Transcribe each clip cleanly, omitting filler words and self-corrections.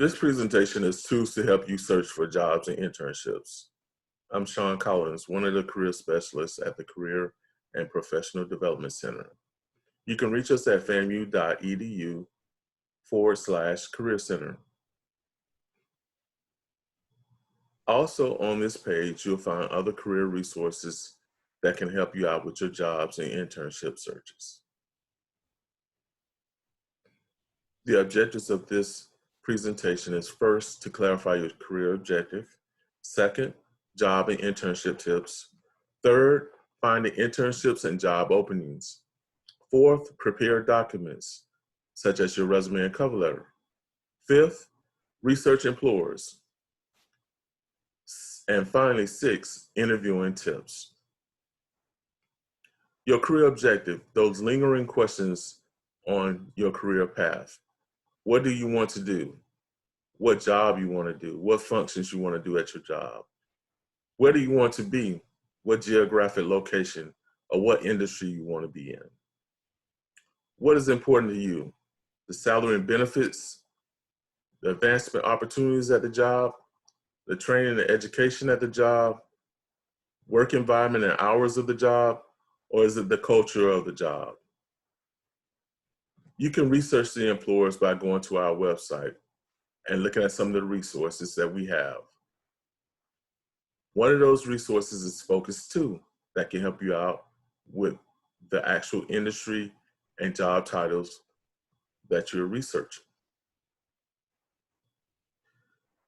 This presentation is tools to help you search for jobs and internships. I'm Sean Collins, one of the career specialists at the Career and Professional Development Center. You can reach us at famu.edu/career center. Also on this page, you'll find other career resources that can help you out with your jobs and internship searches. The objectives of this presentation is first, to clarify your career objective. Second, job and internship tips. Third, finding internships and job openings. Fourth, prepare documents, such as your resume and cover letter. Fifth, research employers. And finally, six, interviewing tips. Your career objective, those lingering questions on your career path. What do you want to do? What job you want to do? What functions you want to do at your job? Where do you want to be? What geographic location or what industry you want to be in? What is important to you? The salary and benefits, the advancement opportunities at the job, the training and education at the job, work environment and hours of the job, or is it the culture of the job? You can research the employers by going to our website and looking at some of the resources that we have. One of those resources is Focus 2 that can help you out with the actual industry and job titles that you're researching.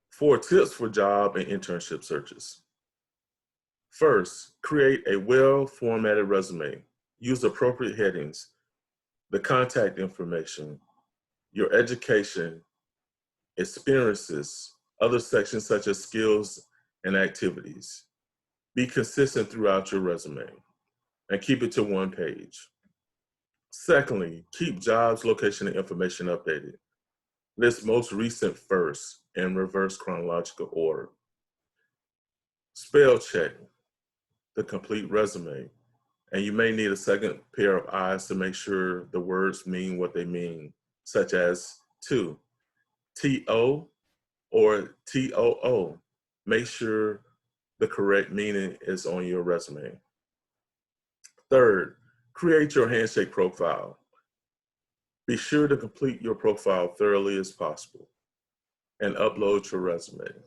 4 tips for job and internship searches. First, create a well-formatted resume. Use appropriate headings, the contact information, your education, experiences, other sections such as skills and activities. Be consistent throughout your resume and keep it to one page. Secondly, keep jobs, location, and information updated. List most recent first in reverse chronological order. Spell check the complete resume, and you may need a second pair of eyes to make sure the words mean what they mean, such as to, T-O or T-O-O. Make sure the correct meaning is on your resume. Third, create your handshake profile. Be sure to complete your profile thoroughly as possible and upload your resume.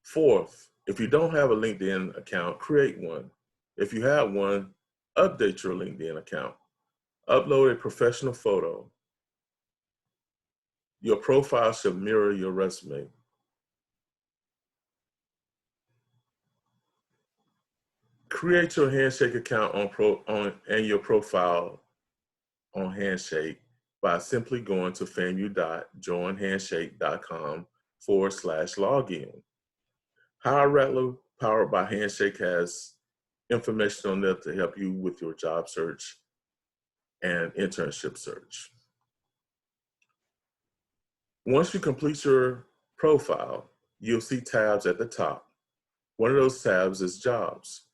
Fourth, if you don't have a LinkedIn account, create one. If you have one, update your LinkedIn account. Upload a professional photo. Your profile should mirror your resume. Create your Handshake account and your profile on Handshake by simply going to famu.joinhandshake.com/login. Hire Rattler, powered by Handshake, has information on there to help you with your job search and internship search. Once you complete your profile, you'll see tabs at the top. One of those tabs is Jobs.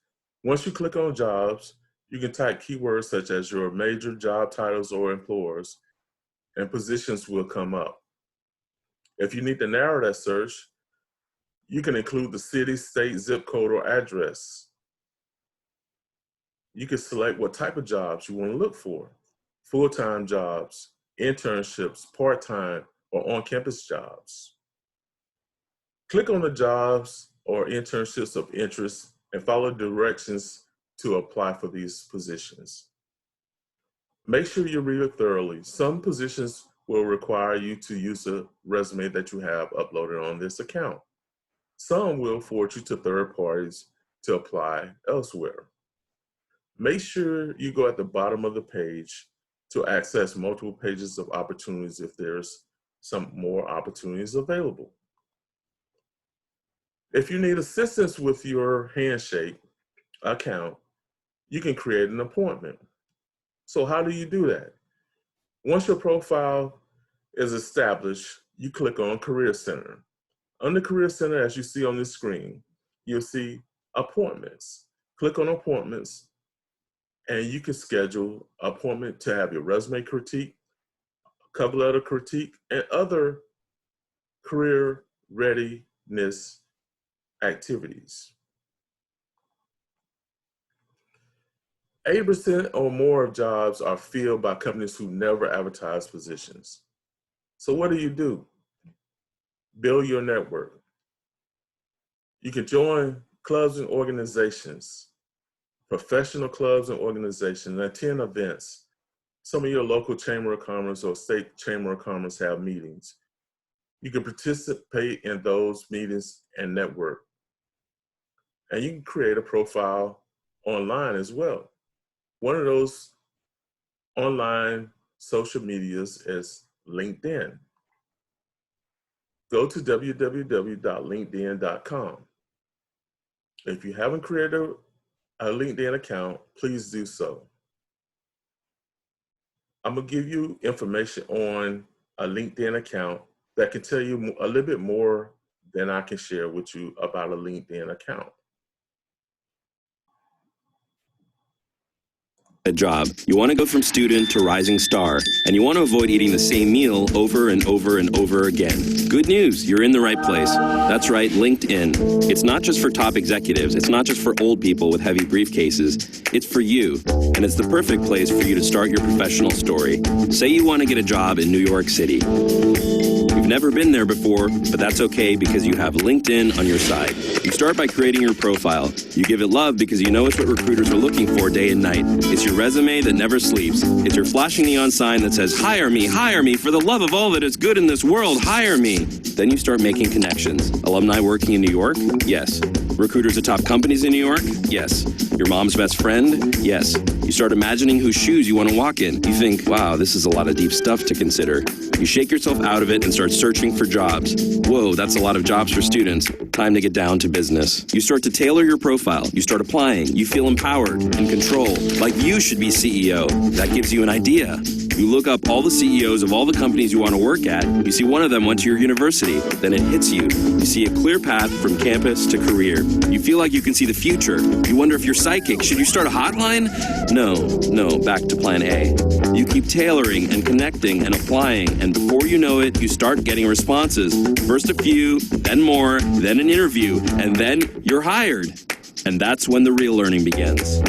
Once you click on Jobs, you can type keywords such as your major job titles or employers, and positions will come up. If you need to narrow that search, you can include the city, state, zip code, or address. You can select what type of jobs you want to look for: full-time jobs, internships, part-time, or on-campus jobs. Click on the jobs or internships of interest and follow directions to apply for these positions. Make sure you read it thoroughly. Some positions will require you to use a resume that you have uploaded on this account. Some will forward you to third parties to apply elsewhere. Make sure you go at the bottom of the page to access multiple pages of opportunities if there's some more opportunities available. If you need assistance with your Handshake account, you can create an appointment. So how do you do that? Once your profile is established, you click on Career Center. Under Career Center, as you see on the screen, you'll see Appointments. Click on Appointments, and you can schedule an appointment to have your resume critique, cover letter critique, and other career readiness activities. 80% or more of jobs are filled by companies who never advertise positions. So what do? Build your network. You can join clubs and organizations, professional clubs and organizations, and attend events. Some of your local Chamber of Commerce or state Chamber of Commerce have meetings. You can participate in those meetings and network. And you can create a profile online as well. One of those online social medias is LinkedIn. Go to www.linkedin.com. If you haven't created a LinkedIn account, please do so. I'm gonna give you information on a LinkedIn account that can tell you a little bit more than I can share with you about a LinkedIn account. A job. You want to go from student to rising star, and you want to avoid eating the same meal over and over and over again. Good news, you're in the right place. That's right, LinkedIn. It's not just for top executives, it's not just for old people with heavy briefcases, it's for you. And it's the perfect place for you to start your professional story. Say you want to get a job in New York City. You've never been there before, but that's okay because you have LinkedIn on your side. You start by creating your profile. You give it love because you know it's what recruiters are looking for day and night. It's your resume that never sleeps. It's your flashing neon sign that says, hire me, for the love of all that is good in this world, hire me. Then you start making connections. Alumni working in New York? Yes. Recruiters at top companies in New York? Yes. Your mom's best friend? Yes. You start imagining whose shoes you want to walk in. You think, wow, this is a lot of deep stuff to consider. You shake yourself out of it and start searching for jobs. Whoa, that's a lot of jobs for students. Time to get down to business. You start to tailor your profile. You start applying. You feel empowered, in control, like you should be CEO. That gives you an idea. You look up all the CEOs of all the companies you want to work at. You see one of them went to your university. Then it hits you. You see a clear path from campus to career. You feel like you can see the future. You wonder if you're psychic. Should you start a hotline? No, back to plan A. You keep tailoring and connecting and applying, and before you know it, you start getting responses. First a few, then more, then an interview, and then you're hired. And that's when the real learning begins.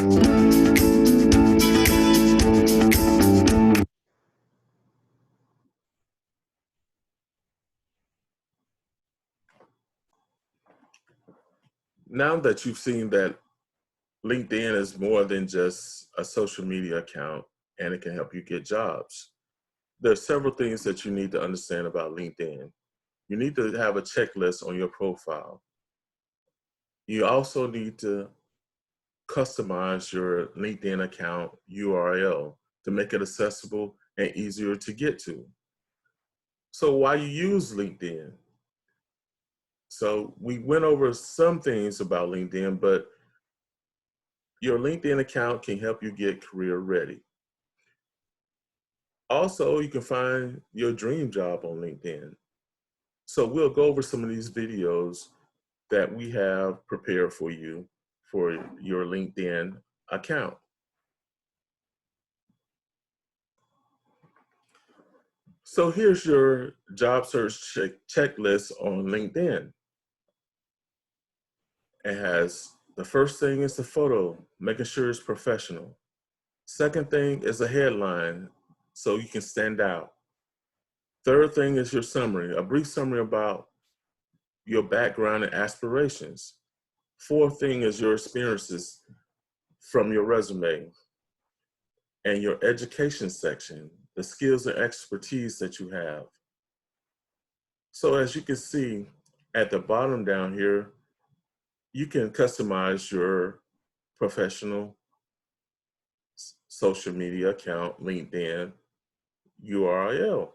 Now that you've seen that LinkedIn is more than just a social media account and it can help you get jobs, there are several things that you need to understand about LinkedIn. You need to have a checklist on your profile. You also need to customize your LinkedIn account URL to make it accessible and easier to get to. So why you use LinkedIn? So we went over some things about LinkedIn, but your LinkedIn account can help you get career ready. Also, you can find your dream job on LinkedIn. So we'll go over some of these videos that we have prepared for you for your LinkedIn account. So here's your job search checklist on LinkedIn. It has, the first thing is the photo, making sure it's professional. Second thing is a headline, so you can stand out. Third thing is your summary, a brief summary about your background and aspirations. Fourth thing is your experiences from your resume and your education section, the skills and expertise that you have. So as you can see at the bottom down here, you can customize your professional social media account, LinkedIn URL.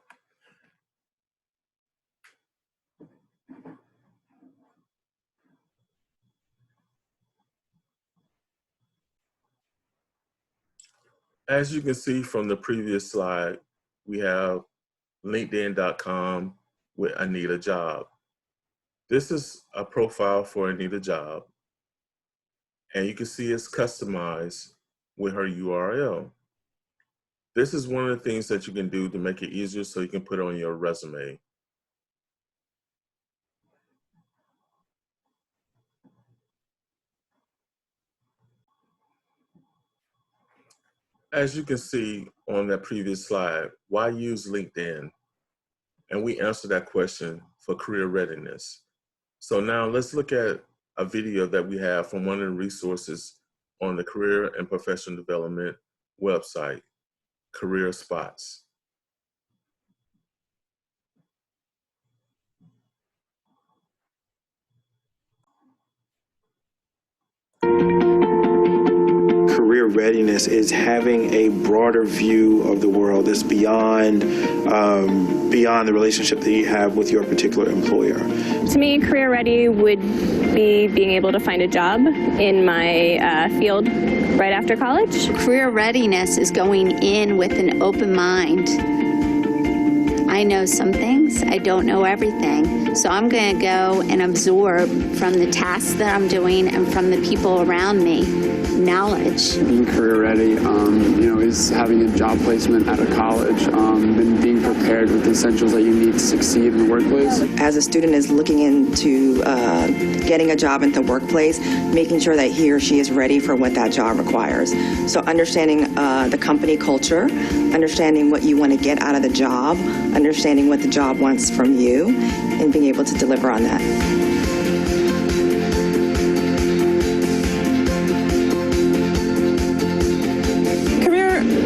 As you can see from the previous slide, we have linkedin.com with Anita Job. This is a profile for Anita Job, and you can see it's customized with her URL. This is one of the things that you can do to make it easier so you can put it on your resume. As you can see on that previous slide, why use LinkedIn? And we answered that question for career readiness. So now let's look at a video that we have from one of the resources on the Career and Professional Development website, Career Spots. Career readiness is having a broader view of the world. It's beyond the relationship that you have with your particular employer. To me, career ready would be being able to find a job in my field right after college. Career readiness is going in with an open mind. I know some things, I don't know everything. So I'm going to go and absorb from the tasks that I'm doing and from the people around me knowledge. Being career ready, is having a job placement at a college and being prepared with the essentials that you need to succeed in the workplace. As a student is looking into getting a job in the workplace, making sure that he or she is ready for what that job requires. So understanding the company culture, understanding what you want to get out of the job, understanding what the job wants from you, and being able to deliver on that.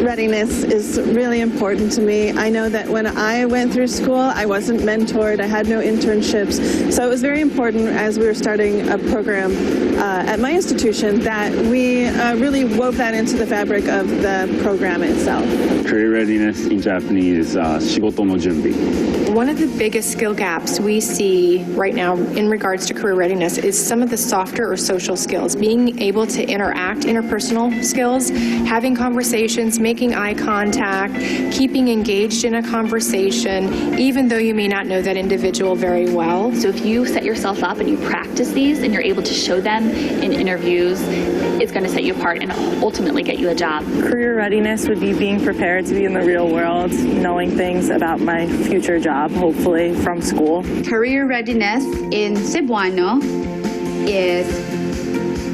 Readiness is really important to me. I know that when I went through school, I wasn't mentored, I had no internships, so it was very important as we were starting a program at my institution that we really wove that into the fabric of the program itself. Career readiness in Japanese is 仕事の準備. One of the biggest skill gaps we see right now in regards to career readiness is some of the softer or social skills, being able to interact, interpersonal skills, having conversations, making eye contact, keeping engaged in a conversation, even though you may not know that individual very well. So if you set yourself up and you practice these and you're able to show them in interviews, it's going to set you apart and ultimately get you a job. Career readiness would be being prepared to be in the real world, knowing things about my future job, hopefully from school. Career readiness in Cebuano is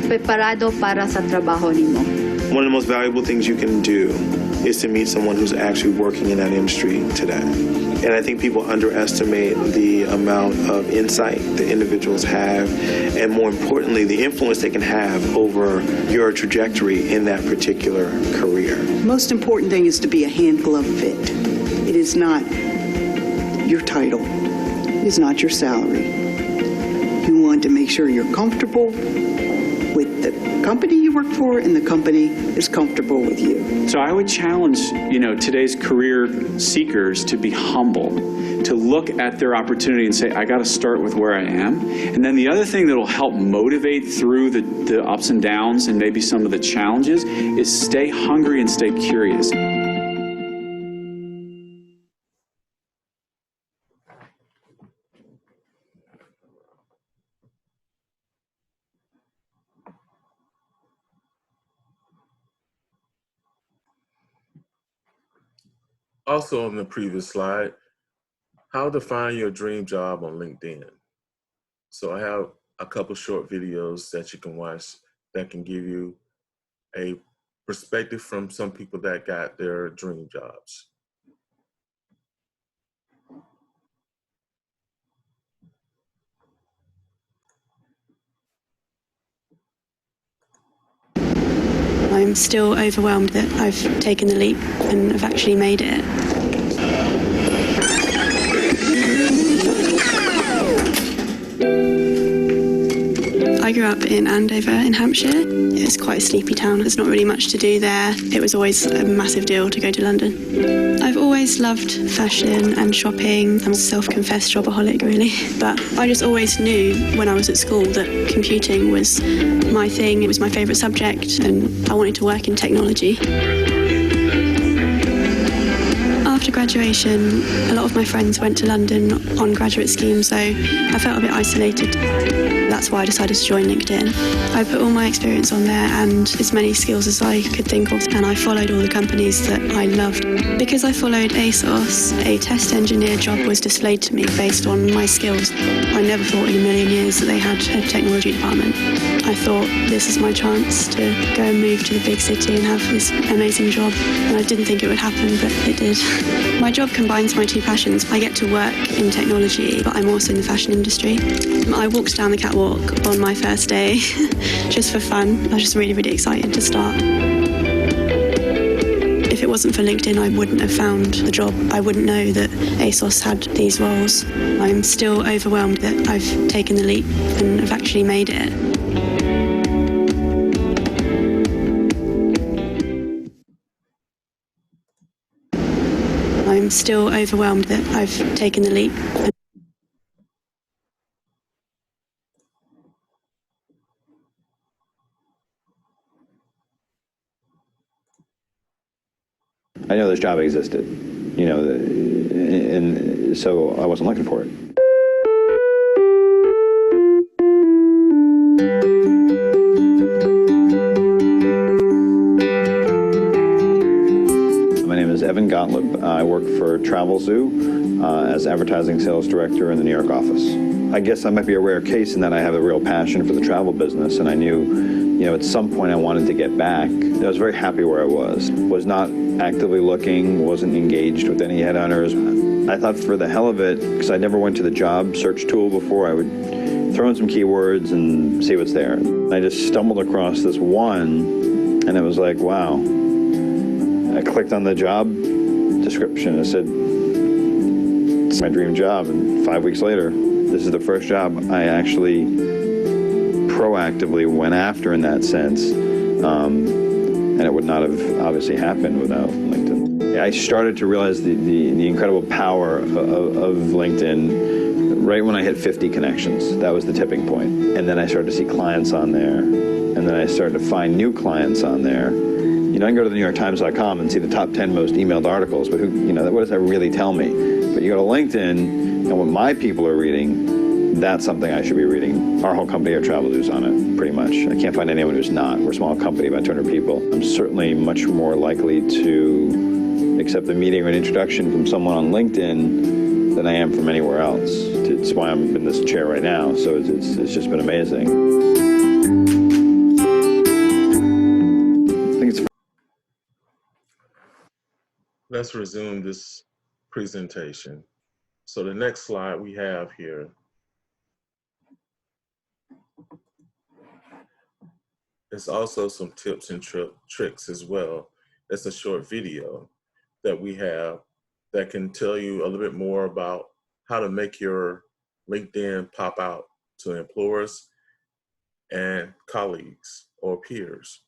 preparado para sa trabajo nimo. One of the most valuable things you can do is to meet someone who's actually working in that industry today. And I think people underestimate the amount of insight that individuals have, and more importantly, the influence they can have over your trajectory in that particular career. Most important thing is to be a hand glove fit. It is not your title. It is not your salary. You want to make sure you're comfortable with the company you work for and the company is comfortable with you. So I would challenge, today's career seekers to be humble, to look at their opportunity and say, I got to start with where I am. And then the other thing that will help motivate through the ups and downs and maybe some of the challenges is stay hungry and stay curious. Also on the previous slide, how to find your dream job on LinkedIn. So I have a couple short videos that you can watch that can give you a perspective from some people that got their dream jobs. I'm still overwhelmed that I've taken the leap and have actually made it. I grew up in Andover in Hampshire. It's quite a sleepy town. There's not really much to do there. It was always a massive deal to go to London. I've always loved fashion and shopping. I'm a self-confessed shopaholic, really. But I just always knew when I was at school that computing was my thing. It was my favourite subject and I wanted to work in technology. After After graduation, a lot of my friends went to London on graduate schemes, so I felt a bit isolated. That's why I decided to join LinkedIn. I put all my experience on there and as many skills as I could think of, and I followed all the companies that I loved. Because I followed ASOS, a test engineer job was displayed to me based on my skills. I never thought in a million years that they had a technology department. I thought, this is my chance to go and move to the big city and have this amazing job. And I didn't think it would happen, but it did. My job combines my two passions. I get to work in technology, but I'm also in the fashion industry. I walked down the catwalk on my first day just for fun. I was just really, really excited to start. If it wasn't for LinkedIn, I wouldn't have found the job. I wouldn't know that ASOS had these roles. I'm still overwhelmed that I've taken the leap and have actually made it. I'm still overwhelmed that I've taken the leap. I know this job existed, you know, and so I wasn't looking for it. My name is Evan Gottlieb. I work for Travel Zoo as advertising sales director in the New York office. I guess I might be a rare case in that I have a real passion for the travel business, and I knew, you know, at some point I wanted to get back. I was very happy where I was not actively looking, wasn't engaged with any headhunters. I thought for the hell of it, because I never went to the job search tool before, I would throw in some keywords and see what's there. I just stumbled across this one, and it was like, wow. I clicked on the job description and it said, it's my dream job, and 5 weeks later, this is the first job I actually proactively went after in that sense, and it would not have obviously happened without LinkedIn. I started to realize the incredible power of LinkedIn right when I hit 50 connections. That was the tipping point. And then I started to see clients on there, and then I started to find new clients on there. You know, I can go to the NewYorkTimes.com and see the top 10 most emailed articles, but who, you know, what does that really tell me? But you go to LinkedIn, and what my people are reading, that's something I should be reading. Our whole company at Travel Zoo's on it, pretty much. I can't find anyone who's not. We're a small company, about 200 people. I'm certainly much more likely to accept a meeting or an introduction from someone on LinkedIn than I am from anywhere else. It's why I'm in this chair right now, so it's just been amazing. I think it's. Let's resume this presentation. So the next slide we have here is also some tips and tricks as well. It's a short video that we have that can tell you a little bit more about how to make your LinkedIn pop out to employers and colleagues or peers.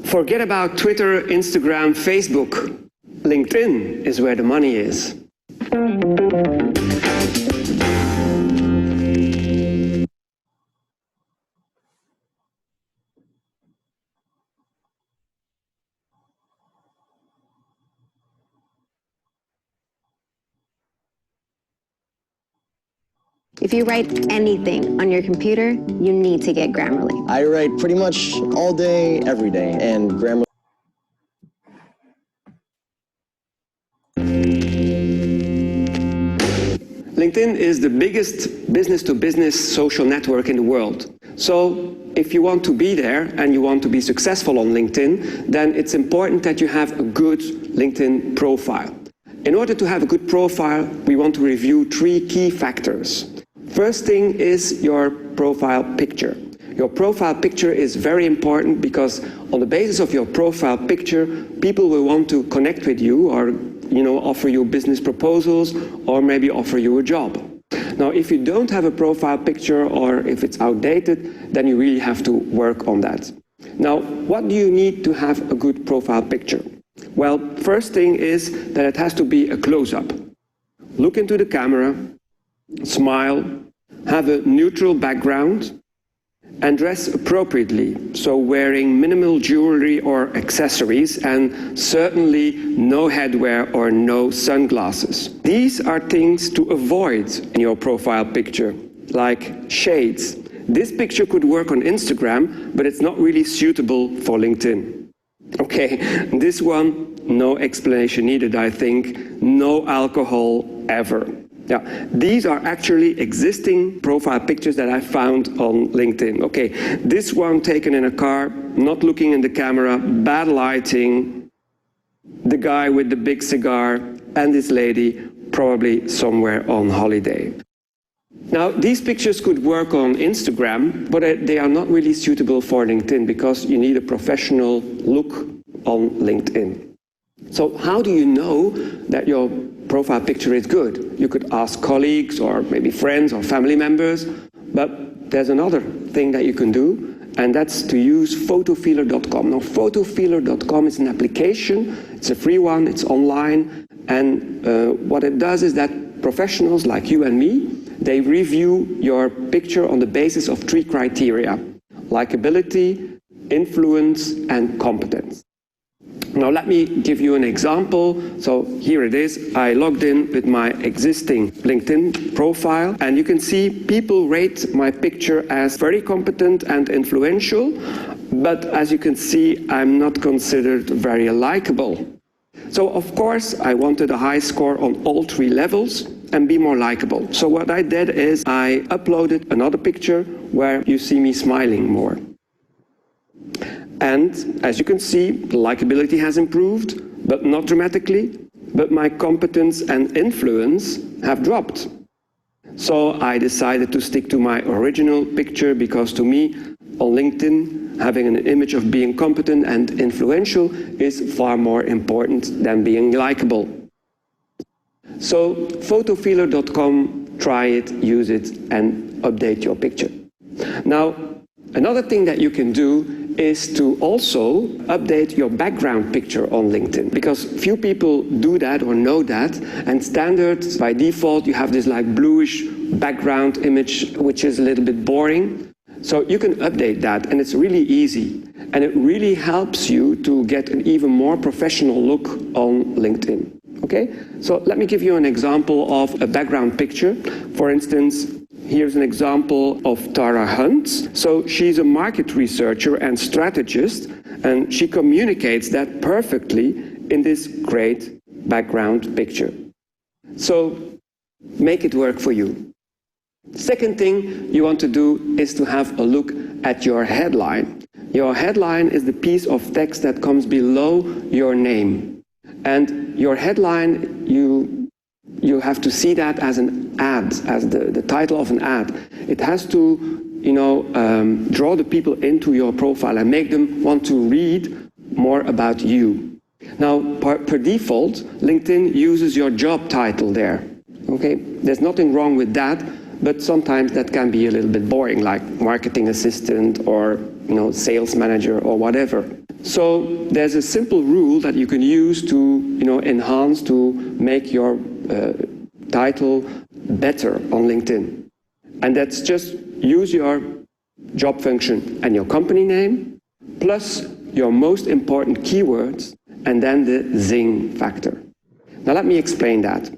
Forget about Twitter, Instagram, Facebook. LinkedIn is where the money is. If you write anything on your computer, you need to get Grammarly. I write pretty much all day, every day, and Grammarly. LinkedIn is the biggest business-to-business social network in the world. So if you want to be there and you want to be successful on LinkedIn, then it's important that you have a good LinkedIn profile. In order to have a good profile, we want to review 3 key factors. First thing is your profile picture. Your profile picture is very important because on the basis of your profile picture, people will want to connect with you or, you know, offer you business proposals or maybe offer you a job. Now, if you don't have a profile picture or if it's outdated, then you really have to work on that. Now, what do you need to have a good profile picture? Well, first thing is that it has to be a close-up. Look into the camera, smile, have a neutral background, and dress appropriately, so wearing minimal jewelry or accessories, and certainly no headwear or no sunglasses. These are things to avoid in your profile picture, like shades. This picture could work on Instagram, but it's not really suitable for LinkedIn. Okay, this one, no explanation needed, I think. No alcohol ever. Yeah, these are actually existing profile pictures that I found on LinkedIn. Okay, this one taken in a car, not looking in the camera, bad lighting, the guy with the big cigar, and this lady probably somewhere on holiday. Now, these pictures could work on Instagram, but they are not really suitable for LinkedIn because you need a professional look on LinkedIn. So how do you know that your profile picture is good? You could ask colleagues or maybe friends or family members, but there's another thing that you can do, and that's to use photofeeler.com. Now, photofeeler.com is an application. It's a free one. It's online. And what it does is that professionals like you and me, they review your picture on the basis of 3 criteria: likability, influence, and competence. Now let me give you an example. So here it is. I logged in with my existing LinkedIn profile, and you can see people rate my picture as very competent and influential, but as you can see, I'm not considered very likable. So of course, I wanted a high score on all 3 levels and be more likable. So what I did is I uploaded another picture where you see me smiling more. And as you can see, the likability has improved, but not dramatically, but my competence and influence have dropped. So I decided to stick to my original picture because to me, on LinkedIn, having an image of being competent and influential is far more important than being likable. So photofeeler.com, try it, use it, and update your picture. Now, another thing that you can do is to also update your background picture on LinkedIn, because few people do that or know that, and standard by default you have this like bluish background image which is a little bit boring. So you can update that, and it's really easy, and it really helps you to get an even more professional look on LinkedIn. Okay, so let me give you an example of a background picture. For instance, here's an example of Tara Hunt. So she's a market researcher and strategist, and she communicates that perfectly in this great background picture. So make it work for you. Second thing you want to do is to have a look at your headline. Your headline is the piece of text that comes below your name. And your headline, you have to see that as an ad, as the title of an ad. It has to, draw the people into your profile and make them want to read more about you. Now, per default, LinkedIn uses your job title there. Okay, there's nothing wrong with that, but sometimes that can be a little bit boring, like marketing assistant or sales manager or whatever. So there's a simple rule that you can use to enhance, to make your title better on LinkedIn. And that's just use your job function and your company name, plus your most important keywords, and then the zing factor. Now let me explain that.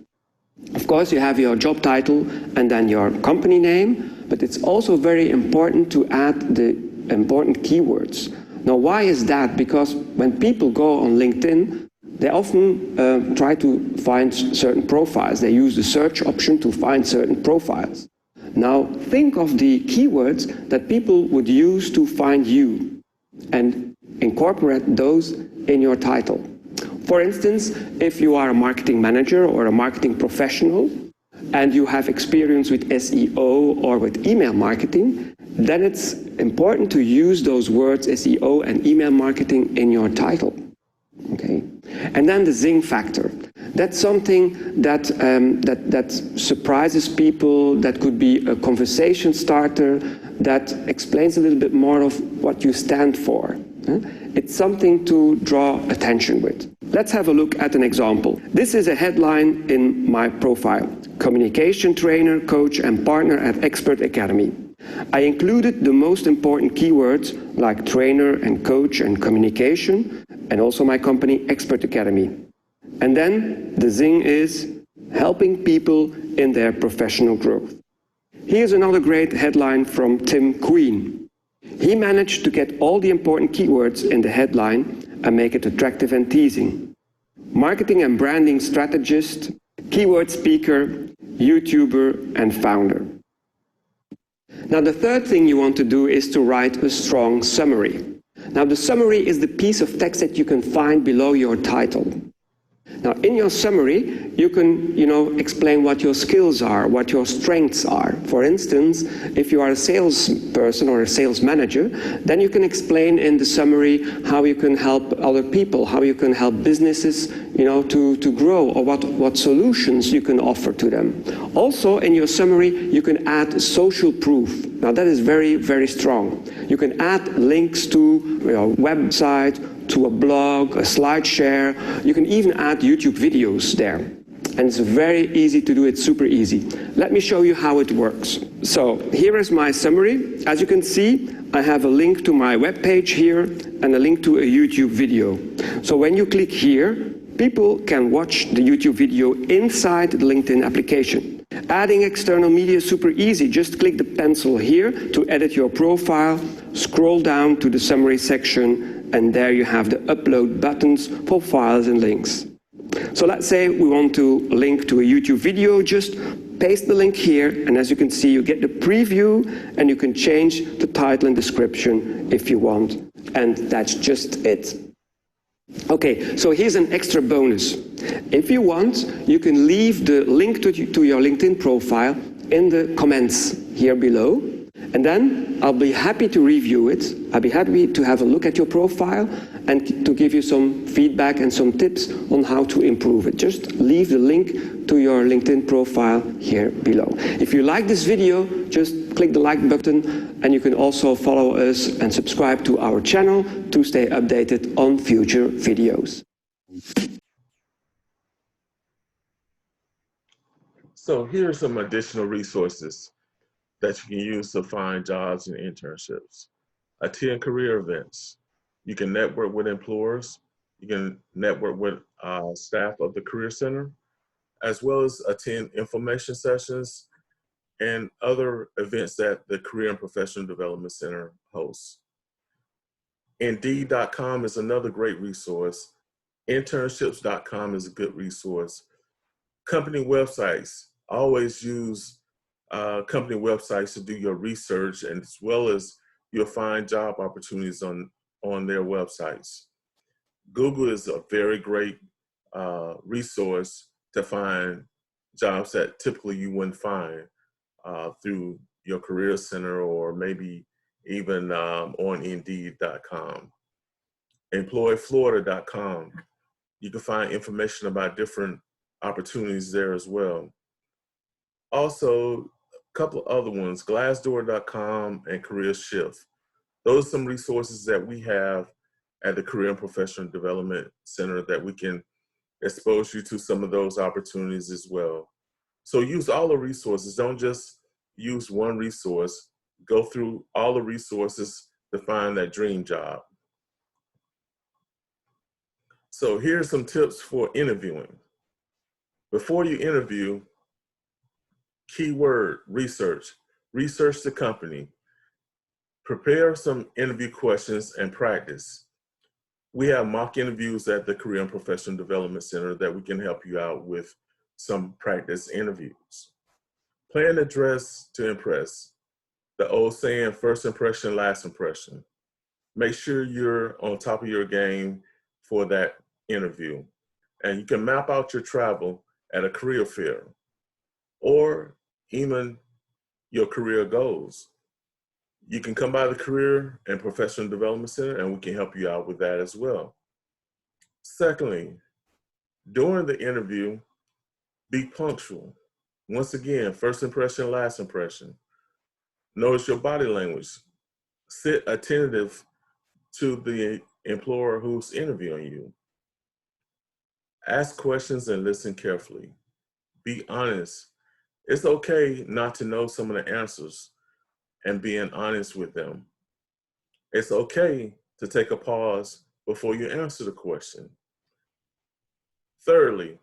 Of course, you have your job title and then your company name, but it's also very important to add the important keywords. Now, why is that? Because when people go on LinkedIn, they often try to find certain profiles. They use the search option to find certain profiles. Now, think of the keywords that people would use to find you and incorporate those in your title. For instance, if you are a marketing manager or a marketing professional and you have experience with SEO or with email marketing, then it's important to use those words SEO and email marketing in your title. Okay? And then the zing factor. That's something that, that surprises people, that could be a conversation starter, that explains a little bit more of what you stand for. It's something to draw attention with. Let's have a look at an example. This is a headline in my profile. Communication trainer, coach, and partner at Expert Academy. I included the most important keywords like trainer and coach and communication, and also my company Expert Academy. And then the zing is helping people in their professional growth. Here's another great headline from Tim Queen. He managed to get all the important keywords in the headline and make it attractive and teasing. Marketing and branding strategist, keyword speaker, YouTuber, and founder. Now, the third thing you want to do is to write a strong summary. Now, the summary is the piece of text that you can find below your title. Now, in your summary, you can, explain what your skills are, what your strengths are. For instance, if you are a salesperson or a sales manager, then you can explain in the summary how you can help other people, how you can help businesses, to grow, or what solutions you can offer to them. Also, in your summary, you can add social proof. Now, that is very, very strong. You can add links to your website, to a blog, a slide share. You can even add YouTube videos there. And it's very easy to do it, super easy. Let me show you how it works. So here is my summary. As you can see, I have a link to my webpage here and a link to a YouTube video. So when you click here, people can watch the YouTube video inside the LinkedIn application. Adding external media is super easy. Just click the pencil here to edit your profile, scroll down to the summary section, and there you have the upload buttons for files and links. So let's say we want to link to a YouTube video, just paste the link here, and as you can see, you get the preview, and you can change the title and description if you want. And that's just it. Okay, so here's an extra bonus. If you want, you can leave the link to your LinkedIn profile in the comments here below, and then I'll be happy to review it. I'll be happy to have a look at your profile and to give you some feedback and some tips on how to improve it. Just leave the link to your LinkedIn profile here below. If you like this video, just click the like button, and you can also follow us and subscribe to our channel to stay updated on future videos. So here are some additional resources that you can use to find jobs and internships. Attend career events. You can network with employers. You can network with staff of the Career Center, as well as attend information sessions and other events that the Career and Professional Development Center hosts. Indeed.com is another great resource. Internships.com is a good resource. Company websites. Always use company websites to do your research, and as well as you'll find job opportunities on their websites. Google is a very great resource to find jobs that typically you wouldn't find through your Career Center or maybe even on Indeed.com. EmployFlorida.com. You can find information about different opportunities there as well. Also, a couple of other ones, Glassdoor.com and Career Shift. Those are some resources that we have at the Career and Professional Development Center that we can expose you to some of those opportunities as well. So use all the resources. Don't just use one resource. Go through all the resources to find that dream job. So here's some tips for interviewing. Before you interview, keyword research. Research the company. Prepare some interview questions and practice. We have mock interviews at the Career and Professional Development Center that we can help you out with some practice interviews. Plan to dress to impress. The old saying, first impression, last impression. Make sure you're on top of your game for that interview. And you can map out your travel at a career fair or even your career goals. You can come by the Career and Professional Development Center and we can help you out with that as well. Secondly, during the interview, be punctual. Once again, first impression, last impression. Notice your body language. Sit attentive to the employer who's interviewing you. Ask questions and listen carefully. Be honest. It's okay not to know some of the answers. and being honest with them. It's okay to take a pause before you answer the question. Thirdly,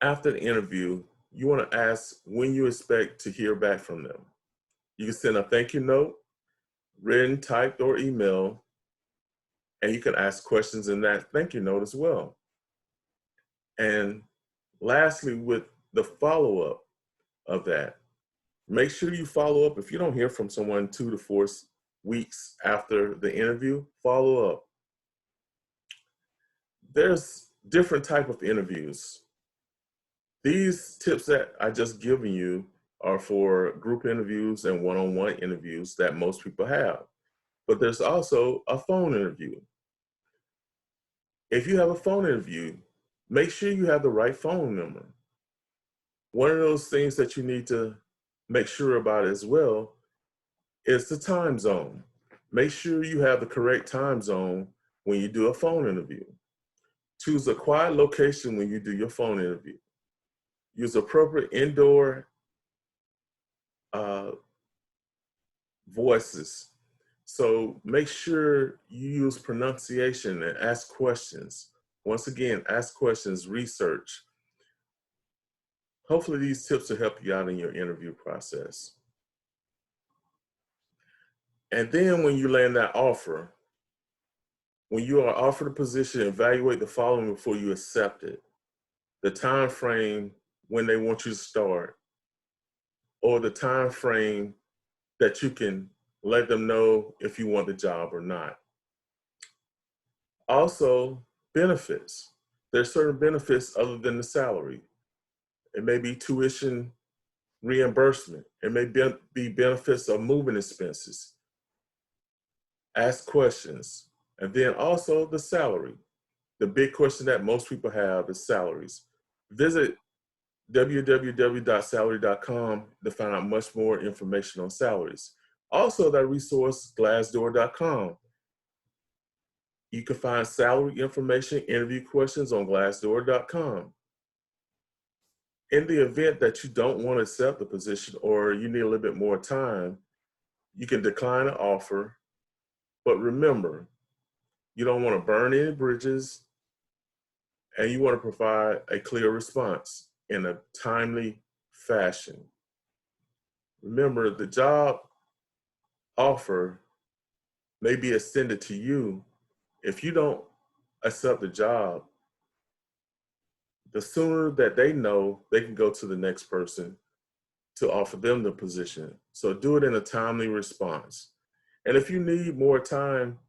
after the interview, you want to ask when you expect to hear back from them. You can send a thank you note, written, typed, or email, and you can ask questions in that thank you note as well. And lastly, with the follow-up of that, make sure you follow up. If you don't hear from someone 2 to 4 weeks after the interview, follow up. There's different type of interviews. These tips that I just given you are for group interviews and one-on-one interviews that most people have. But there's also a phone interview. If you have a phone interview, make sure you have the right phone number. One of those things that you need to make sure about as well is the time zone. Make sure you have the correct time zone when you do a phone interview. Choose a quiet location when you do your phone interview. Use appropriate indoor voices. So make sure you use pronunciation and ask questions. Once again, ask questions, research. Hopefully these tips will help you out in your interview process. And then when you land that offer, when you are offered a position, evaluate the following before you accept it. The time frame when they want you to start, or the time frame that you can let them know if you want the job or not. Also, benefits. There's certain benefits other than the salary. It may be tuition reimbursement. It may be benefits of moving expenses. Ask questions. And then also the salary. The big question that most people have is salaries. Visit www.salary.com to find out much more information on salaries. Also, that resource, glassdoor.com. You can find salary information, interview questions on glassdoor.com. In the event that you don't want to accept the position or you need a little bit more time, you can decline an offer. But remember, you don't want to burn any bridges, and you want to provide a clear response in a timely fashion. Remember, the job offer may be extended to you. If you don't accept the job, the sooner that they know, they can go to the next person to offer them the position. So do it in a timely response. And if you need more time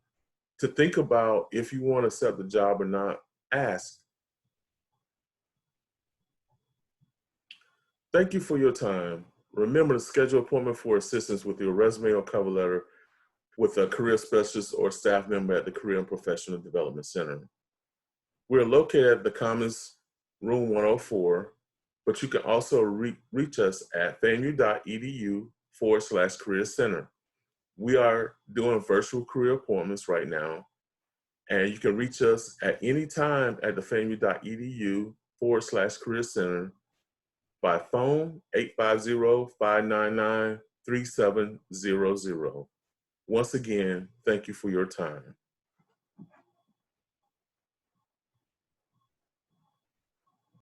to think about if you want to accept the job or not, ask. Thank you for your time. Remember to schedule an appointment for assistance with your resume or cover letter with a career specialist or staff member at the Career and Professional Development Center. We're located at the Commons Room 104, but you can also reach us at famu.edu/career center. We are doing virtual career appointments right now, and you can reach us at any time at the famu.edu/career center by phone 850-599-3700. Once again, thank you for your time.